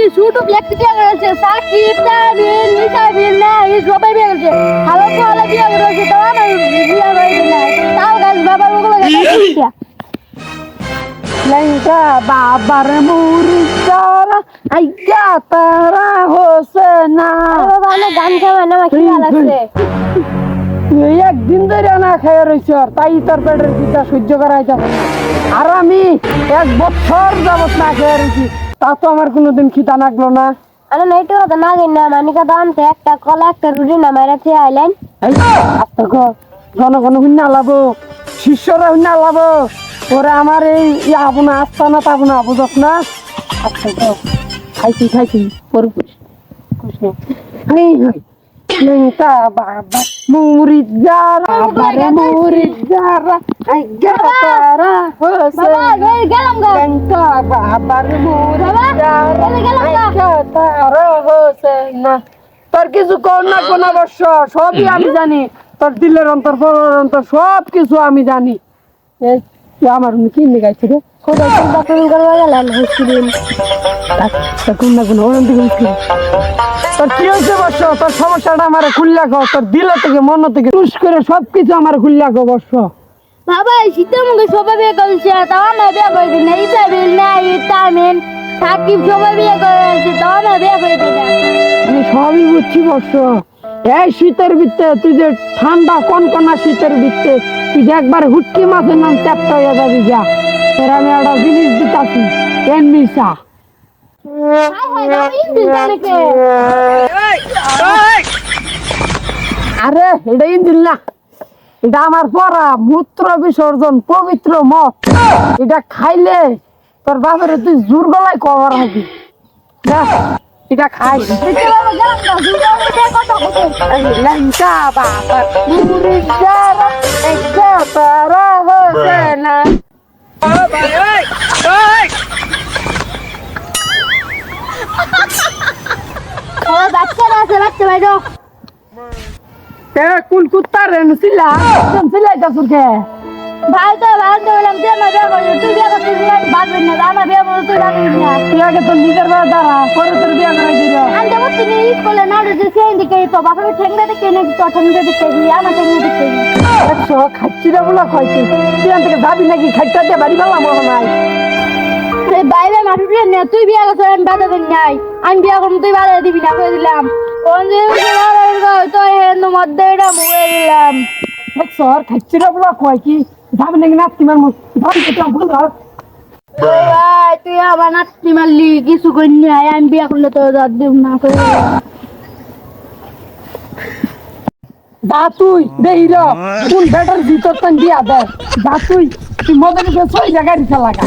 বেশি শুট ব্যক্তি বিয়ে করেছে সাকিব তামিম নিসাবিল না এই সবাই বিয়ে করেছে ভালো ভালো বিয়ে করেছে তো আমার বিয়ে হয়েছে না তাও গাছ বাবার ওগুলো গেছে लंका बाबर मुर्दारा आइया तारा होसना বাবা আমি গান খাওয়া না কি ভালো লাগছে একদিন ধরে না খেয়ে রয়েছে তাই তোর পেটের চিন্তা সহ্য করাই যাবে না আর আমি 1 বছর যাবত না খেয়ে রয়েছি তা তো আমার কোনোদিন খিদা লাগলো না আরে নাইটো তো না গেল না মানিকা দামতে একটা কলা একটা রুটি না মাইরা খেয়ে আইলেন এই আস্তে গো জনগণ হুন্না লাবো শিষ্যরা হুন্না লাবো ওরে আমার এই আবনা আসতা না তাবনা বুঝছ না আচ্ছা তো খাইছি পরপুর কৃষ্ণ নেই হই লঙ্কা বাবা মুরিদ যারা বারে মুরিদ যারা আইগা তারা হোসে বাবা এই গেলাম গো লঙ্কা বাবার মুরিদ যারা এই গেলাম গো আইগা তারা হোসে না তোর কিছু কর না কোন অবশ্য সবই আমি জানি তোর দিলের অন্তর পরের অন্তর সব কিছু আমি জানি এই আমার কি নিগাইছে রে কোথায় চিন্তা করবা গেলাম হসপিটাল আচ্ছা কোন না কোন ওরম দিকে তোর কি হয়েছে বর্ষ তোর সমস্যাটা আমার খুললা কো তোর দিল থেকে মন থেকে টুস করে সবকিছু আমার খুললা কো বর্ষ বাবা শীতের মধ্যে সবাই বিয়ে করেছে তাও আমার বিয়ে করেছে না ইসাবিল না তামিম সাকিব সবাই বিয়ে করেছে তাও আমার বিয়ে করেছে না আমি সবই বুঝছি বর্ষ এই শীতের ভিতরে তুই যে ঠান্ডা কনকনা শীতের ভিতরে তুই যে একবার হুটকি মাছের নাম চ্যাপ্টা হয়ে যাবি যা তোর আমি একটা জিনিস দিতাছি এমনিসা আরে এটা ইঞ্জিন না এটা আমার পড়া মূত্র বিসর্জন পবিত্র মত এটা খাইলে তোর বাপের তুই জোর গলায় কভার হবি এটা খাই লঙ্কা বাবা মুরিদ যারা আইগা তারা হোসেনা বাচ্চারা আছে বাচ্চা বাইরো কোন কুত্তা রে নুসিলা সিলাইতা সুরকে ভাই তো বললাম যে আমার বিয়ে করছে তুই বিয়ে করছিস বাঁচবেন না আমার বিয়ে করছে তুই বাঁচবি না তুই আগে তোর নিজের বাবা দ্বারা করে তোর বিয়ে করাই দিল আমি তো বলছি স্কুলে না যে সেই দিকে তো বাপের ঠেঙ্গা দেখে নাকি তো ঠেঙ্গা দেখে আমার ঠেঙ্গা দেখে একশো খাচ্ছি রে বলা খাইছি তুই থেকে যাবি নাকি খাইটা দিয়ে বাড়ি পেলাম মনে নাই বাইরে মাঠে নে তুই বিয়ে করছিস আমি বাধা দিন নাই আমি বিয়ে করবো তুই বাধা দিবি না করে দিলাম কোন তো হেন মধ্যে এটা মুড়ে দিলাম একশো খাচ্ছি রে বলা কয় কি যাবি নাকি না তোমার মুখ ভাবি কেটে ভুল ভাই তুই আমার নাতি মারলি কিছু করিনি আমি বিয়ে করলে তো দিব না করে যা তুই দেই র কোন বেটার ভিতর তান দিয়া দে যা তুই মদের সই জায়গায় লাগা